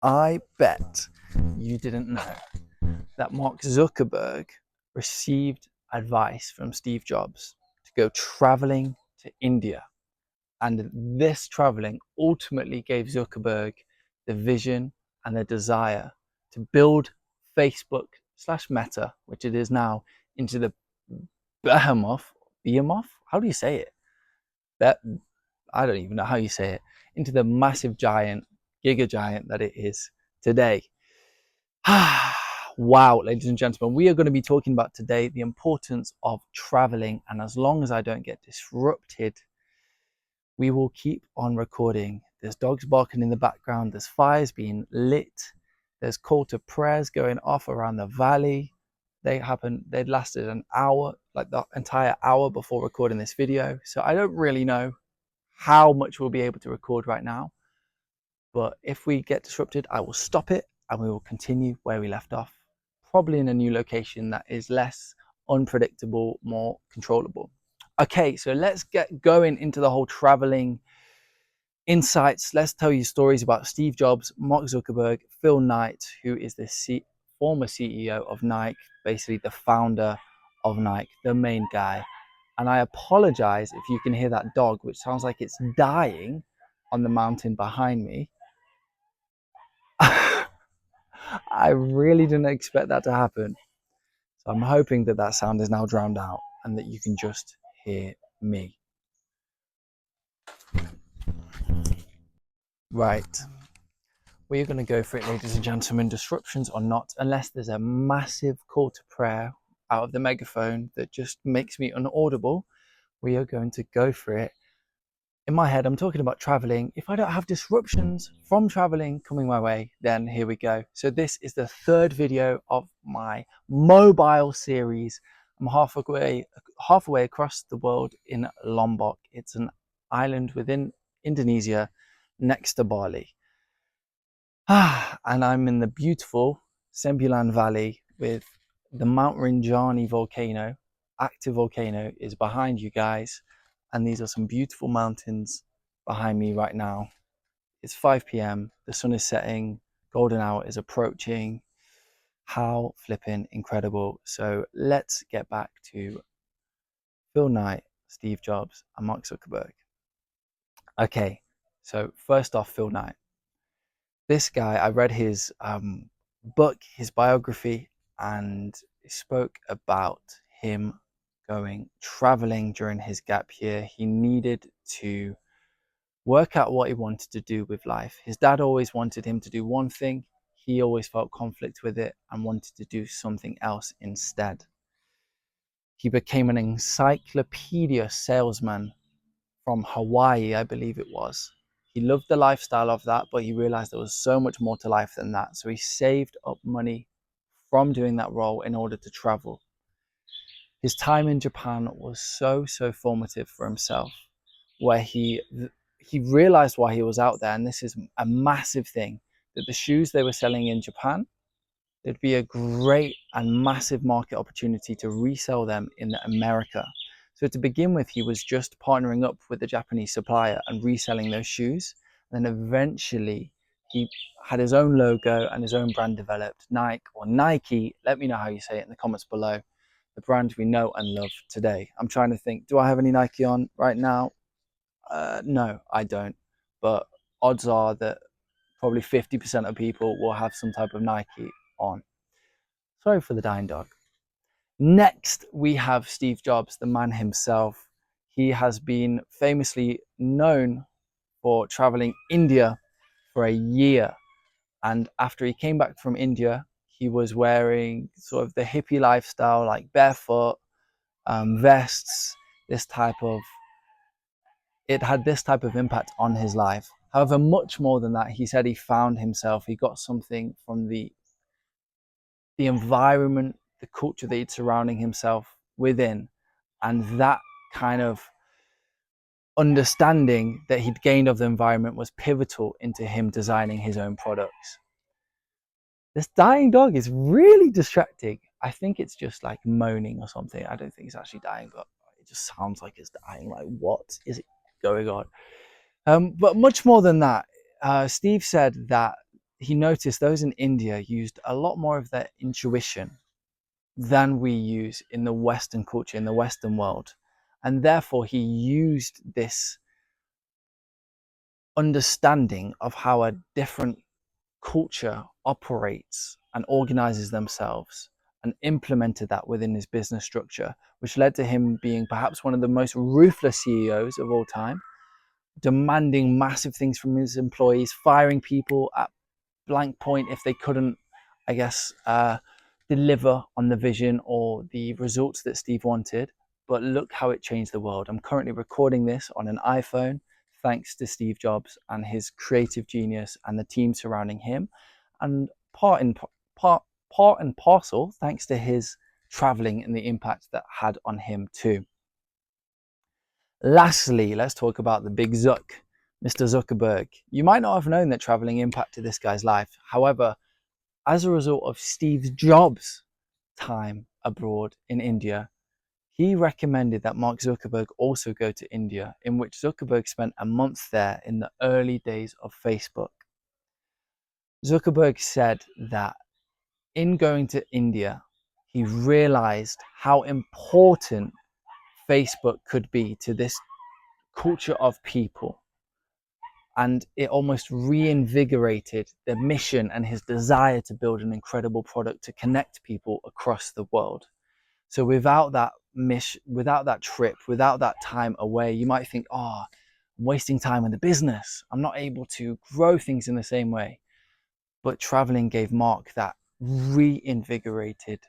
I bet you didn't know that Mark Zuckerberg received advice from Steve Jobs to go traveling to India. And this traveling ultimately gave Zuckerberg the vision and the desire to build Facebook slash Meta, which it is now, into the behemoth? How do you say it? That I don't even know how you say it, into the massive giant, giga giant that it is today. Wow, ladies and gentlemen, we are going to be talking about today the importance of traveling. And as long as I don't get disrupted, we will keep on recording. There's dogs barking in the background, there's fires being lit, there's call to prayers going off around the valley. They'd lasted an hour, like the entire hour before recording this video. So I don't really know how much we'll be able to record right now. But if we get disrupted, I will stop it and we will continue where we left off, probably in a new location that is less unpredictable, more controllable. Okay, so let's get going into the whole traveling insights. Let's tell you stories about Steve Jobs, Mark Zuckerberg, Phil Knight, who is the former CEO of Nike, basically the founder of Nike, the main guy. And I apologize if you can hear that dog, which sounds like it's dying on the mountain behind me. I really didn't expect that to happen. So I'm hoping that that sound is now drowned out and that you can just hear me. Right. We're going to go for it, ladies and gentlemen, disruptions or not, unless there's a massive call to prayer out of the megaphone that just makes me inaudible. We are going to go for it. In my head, I'm talking about traveling. If I don't have disruptions from traveling coming my way, then here we go. So this is the third video of my mobile series. I'm halfway across the world in Lombok. It's an island within Indonesia next to Bali. And I'm in the beautiful Sembilan Valley with the Mount Rinjani volcano. Active volcano is behind you guys. And these are some beautiful mountains behind me right now. It's 5 p.m. The sun is setting. Golden hour is approaching. How flipping incredible. So let's get back to Phil Knight, Steve Jobs, and Mark Zuckerberg. Okay, so first off, Phil Knight. This guy, I read his book, his biography, and he spoke about him going traveling during his gap year. He needed to work out what he wanted to do with life. His dad always wanted him to do one thing. He always felt conflict with it and wanted to do something else instead. He became an encyclopedia salesman from Hawaii, I believe it was. He loved the lifestyle of that, but he realized there was so much more to life than that. So he saved up money from doing that role in order to travel. His time in Japan was so formative for himself, where he realized why he was out there, and this is a massive thing, that the shoes they were selling in Japan, there'd be a great and massive market opportunity to resell them in America. So to begin with, he was just partnering up with the Japanese supplier and reselling those shoes. And then eventually he had his own logo and his own brand developed, Nike or Nike. Let me know how you say it in the comments below. The brand we know and love today. I'm trying to think, do I have any Nike on right now? No, I don't. But odds are that probably 50% of people will have some type of Nike on. Sorry for the dying dog. Next, we have Steve Jobs, the man himself. He has been famously known for traveling India for a year. And after he came back from India, he was wearing sort of the hippie lifestyle, like barefoot, vests, it had this type of impact on his life. However, much more than that, he said he found himself, he got something from the environment, the culture that he'd surrounding himself within, and that kind of understanding that he'd gained of the environment was pivotal into him designing his own products. This dying dog is really distracting. I think it's just like moaning or something. I don't think it's actually dying, but it just sounds like it's dying. Like, what is it going on? But much more than that, Steve said that he noticed those in India used a lot more of their intuition than we use in the Western culture, in the Western world. And therefore, he used this understanding of how a different culture operates and organizes themselves and implemented that within his business structure, which led to him being perhaps one of the most ruthless CEOs of all time, demanding massive things from his employees, firing people at blank point if they couldn't, I guess, deliver on the vision or the results that Steve wanted. But look how it changed the world. I'm currently recording this on an iPhone, thanks to Steve Jobs and his creative genius and the team surrounding him, and part and parcel thanks to his traveling and the impact that had on him too. Lastly, let's talk about the big Zuck, Mr. Zuckerberg. You might not have known that traveling impacted this guy's life. However, as a result of Steve Jobs' time abroad in India, he recommended that Mark Zuckerberg also go to India, in which Zuckerberg spent a month there in the early days of Facebook. Zuckerberg said that in going to India, he realized how important Facebook could be to this culture of people. And it almost reinvigorated the mission and his desire to build an incredible product to connect people across the world. So without that mission, without that trip, without that time away, you might think, oh, I'm wasting time in the business. I'm not able to grow things in the same way. But traveling gave Mark that reinvigorated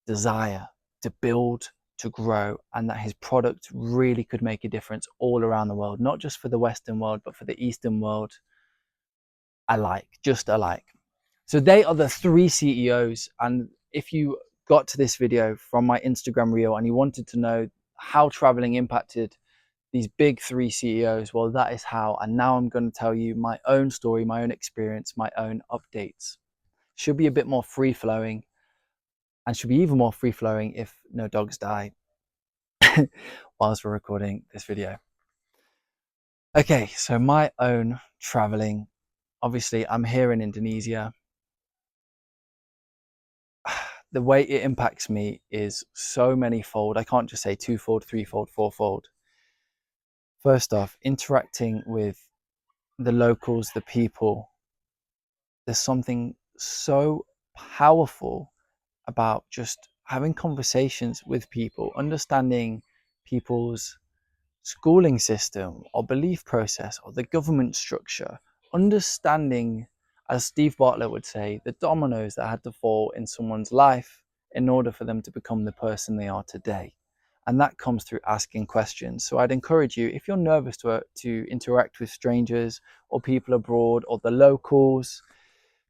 desire to build, to grow, and that his product really could make a difference all around the world, not just for the Western world, but for the Eastern world alike, just alike. So they are the 3 CEOs. And if you got to this video from my Instagram reel and you wanted to know how traveling impacted these big 3 CEOs, well, that is how. And now I'm going to tell you my own story, my own experience, my own updates. Should be a bit more free flowing, and should be even more free flowing if no dogs die whilst we're recording this video. Okay, so my own traveling. Obviously, I'm here in Indonesia. The way it impacts me is so many-fold. I can't just say 2-fold, 3-fold, 4-fold. First off, interacting with the locals, the people. There's something so powerful about just having conversations with people, understanding people's schooling system or belief process or the government structure, understanding, as Steve Bartlett would say, the dominoes that had to fall in someone's life in order for them to become the person they are today. And that comes through asking questions. So I'd encourage you, if you're nervous to interact with strangers or people abroad or the locals,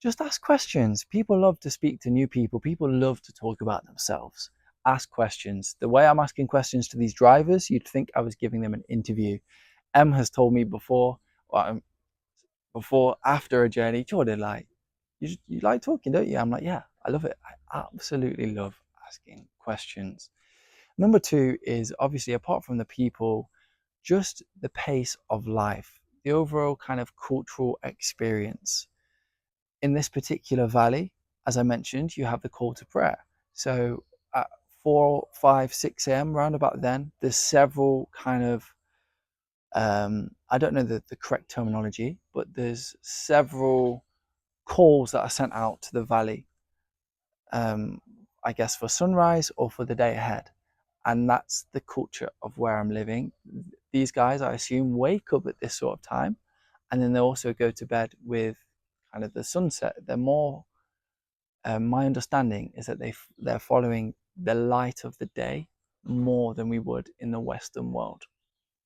just ask questions. People love to speak to new people. People love to talk about themselves. Ask questions. The way I'm asking questions to these drivers, you'd think I was giving them an interview. Em has told me before, after a journey, Jordan, like, you like talking, don't you? I'm like, yeah, I love it. I absolutely love asking questions. Number 2 is obviously, apart from the people, just the pace of life, the overall kind of cultural experience. In this particular valley, as I mentioned, you have the call to prayer. So at 4, 5, 6 a.m., round about then, there's several kind of, I don't know the correct terminology, but there's several calls that are sent out to the valley, I guess for sunrise or for the day ahead. And that's the culture of where I'm living. These guys, I assume, wake up at this sort of time, and then they also go to bed with kind of the sunset. They're more, my understanding is that they're following the light of the day more than we would in the Western world,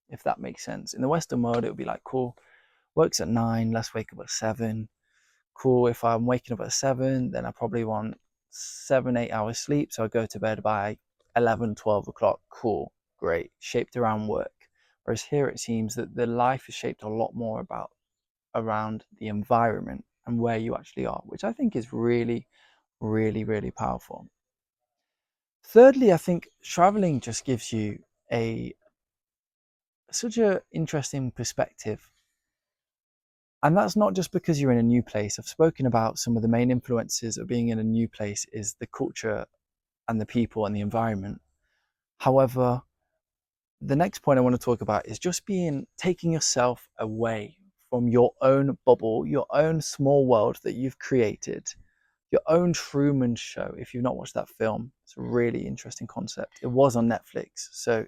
if that makes sense. In the Western world, it would be like, cool, works at 9, let's wake up at 7. Cool, if I'm waking up at 7, then I probably want 7-8 hours sleep, so I go to bed by 11, 12 o'clock. Cool, great, shaped around work. Whereas here it seems that the life is shaped a lot more around the environment and where you actually are, which I think is really, really, really powerful. Thirdly, I think traveling just gives you such an interesting perspective And that's not just because you're in a new place. I've spoken about some of the main influences of being in a new place is the culture and the people and the environment. However, the next point I want to talk about is just taking yourself away from your own bubble, your own small world that you've created, your own Truman Show. If you've not watched that film, it's a really interesting concept. It was on Netflix. So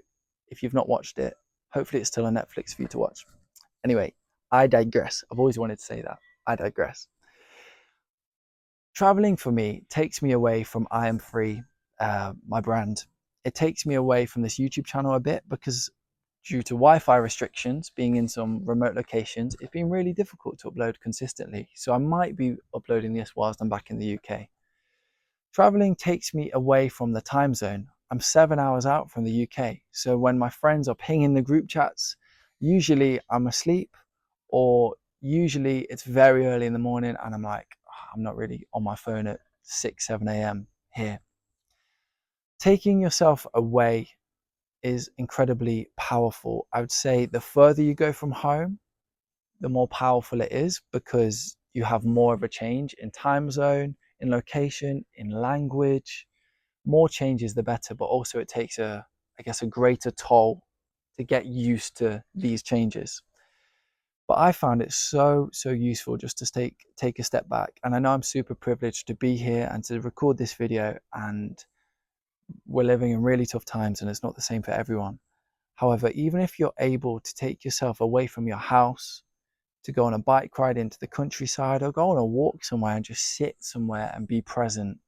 if you've not watched it, hopefully it's still on Netflix for you to watch. Anyway, I digress. I've always wanted to say that. I digress. Traveling for me takes me away from I Am Free, my brand. It takes me away from this YouTube channel a bit because due to Wi-Fi restrictions, being in some remote locations, it's been really difficult to upload consistently. So I might be uploading this whilst I'm back in the UK. Traveling takes me away from the time zone. I'm 7 hours out from the UK. So when my friends are pinging the group chats, usually I'm asleep or usually it's very early in the morning and I'm like, "Oh, I'm not really on my phone at 6, 7 a.m. here." Taking yourself away is incredibly powerful. I would say the further you go from home, the more powerful it is because you have more of a change in time zone, in location, in language. More changes the better, but also it takes a greater toll to get used to these changes. But I found it so useful just to take a step back. And I know I'm super privileged to be here and to record this video, and we're living in really tough times and it's not the same for everyone. However, even if you're able to take yourself away from your house, to go on a bike ride into the countryside or go on a walk somewhere and just sit somewhere and be present,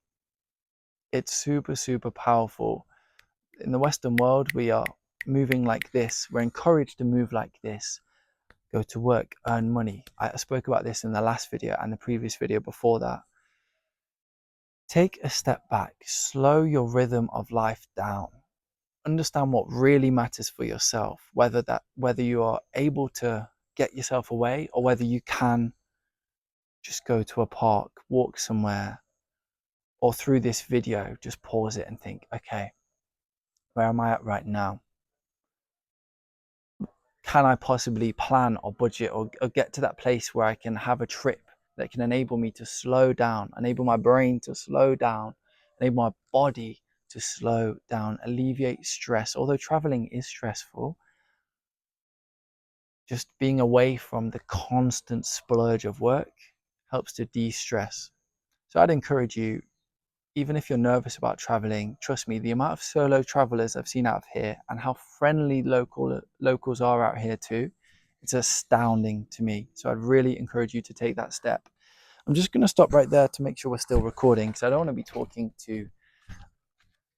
it's super powerful. In the Western world, we are moving like this. We're encouraged to move like this. Go to work, earn money. I spoke about this in the last video and the previous video before that. Take a step back, slow your rhythm of life down. Understand what really matters for yourself, whether you are able to get yourself away or whether you can just go to a park, walk somewhere, or through this video, just pause it and think, okay, where am I at right now? Can I possibly plan or budget or get to that place where I can have a trip that can enable me to slow down, enable my brain to slow down, enable my body to slow down, alleviate stress? Although traveling is stressful, just being away from the constant splurge of work helps to de-stress. So I'd encourage you, even if you're nervous about traveling, trust me, the amount of solo travelers I've seen out of here and how friendly locals are out here too, it's astounding to me. So I'd really encourage you to take that step. I'm just going to stop right there to make sure we're still recording because I don't want to be talking to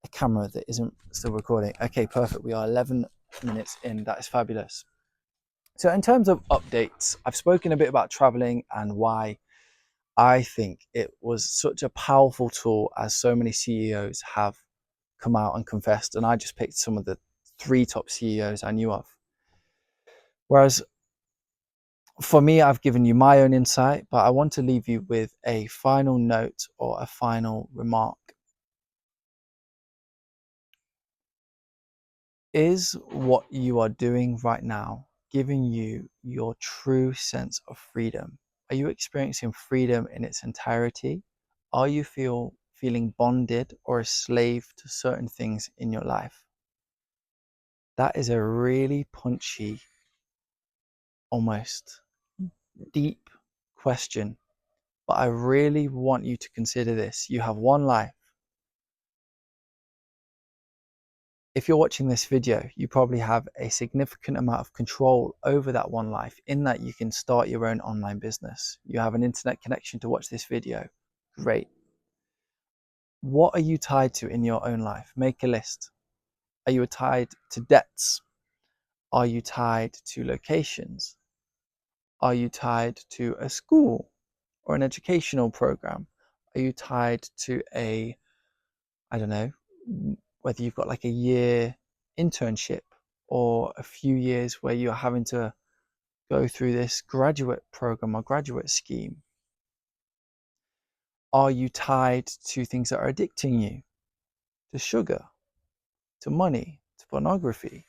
a camera that isn't still recording. Okay, perfect. We are 11 minutes in. That is fabulous. So in terms of updates, I've spoken a bit about traveling and why I think it was such a powerful tool, as so many CEOs have come out and confessed. And I just picked some of the 3 top CEOs I knew of. Whereas for me, I've given you my own insight, but I want to leave you with a final note or a final remark. Is what you are doing right now giving you your true sense of freedom? Are you experiencing freedom in its entirety? Are you feeling bonded or a slave to certain things in your life? That is a really punchy, almost deep question, but I really want you to consider this. You have one life. If you're watching this video, you probably have a significant amount of control over that one life, in that you can start your own online business. You have an internet connection to watch this video. Great. What are you tied to in your own life? Make a list. Are you tied to debts? Are you tied to locations? Are you tied to a school or an educational program? Are you tied to I don't know, whether you've got like a year internship or a few years where you're having to go through this graduate program or graduate scheme? Are you tied to things that are addicting you? To sugar, to money, to pornography,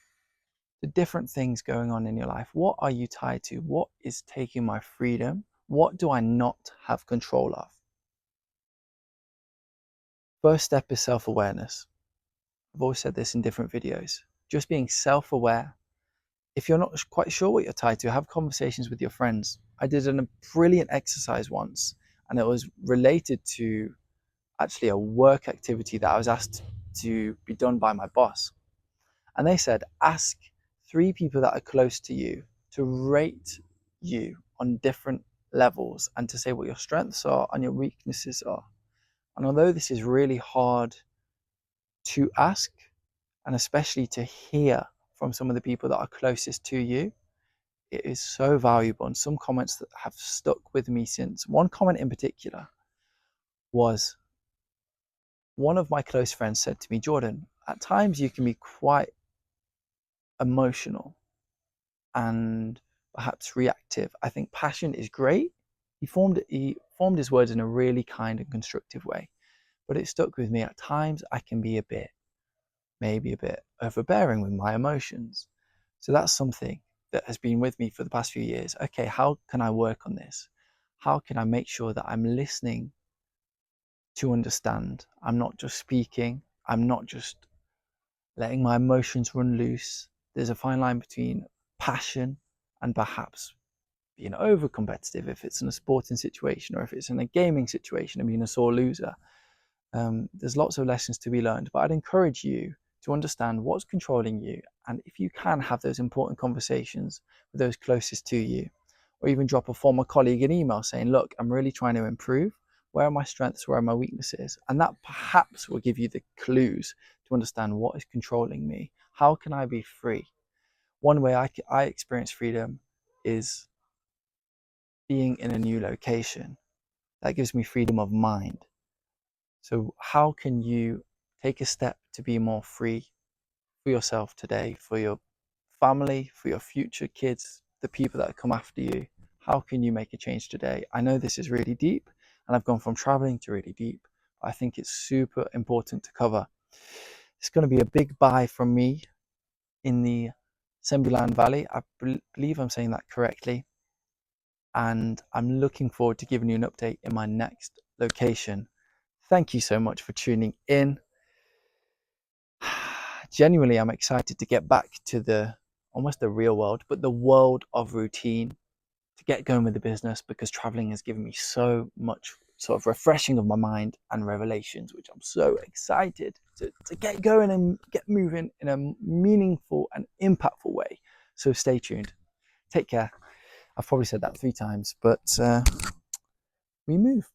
the different things going on in your life. What are you tied to? What is taking my freedom? What do I not have control of? First step is self-awareness. I've always said this in different videos. Just being self-aware. If you're not quite sure what you're tied to, have conversations with your friends. I did a brilliant exercise once, and it was related to actually a work activity that I was asked to be done by my boss. And they said, ask 3 people that are close to you to rate you on different levels and to say what your strengths are and your weaknesses are. And although this is really hard to ask, and especially to hear from some of the people that are closest to you, it is so valuable. And some comments that have stuck with me since, one comment in particular was, one of my close friends said to me, Jordan, at times you can be quite emotional and perhaps reactive. I think passion is great. He formed his words in a really kind and constructive way, but it stuck with me. At times I can be maybe a bit overbearing with my emotions. So that's something that has been with me for the past few years. Okay, how can I work on this? How can I make sure that I'm listening to understand? I'm not just speaking. I'm not just letting my emotions run loose. There's a fine line between passion and perhaps being over competitive if it's in a sporting situation, or if it's in a gaming situation and being a sore loser. There's lots of lessons to be learned, but I'd encourage you to understand what's controlling you, and if you can, have those important conversations with those closest to you, or even drop a former colleague an email saying, look, I'm really trying to improve. Where are my strengths? Where are my weaknesses? And that perhaps will give you the clues to understand what is controlling me. How can I be free? One way I experience freedom is being in a new location. That gives me freedom of mind. So how can you take a step to be more free for yourself today, for your family, for your future kids, the people that come after you? How can you make a change today? I know this is really deep, and I've gone from traveling to really deep. But I think it's super important to cover. It's going to be a big buy from me in the Sembilan Valley. I believe I'm saying that correctly. And I'm looking forward to giving you an update in my next location. Thank you so much for tuning in. Genuinely, I'm excited to get back to almost the real world, but the world of routine, to get going with the business, because traveling has given me so much sort of refreshing of my mind and revelations, which I'm so excited to get going and get moving in a meaningful and impactful way. So stay tuned. Take care. I've probably said that 3 times, but we move.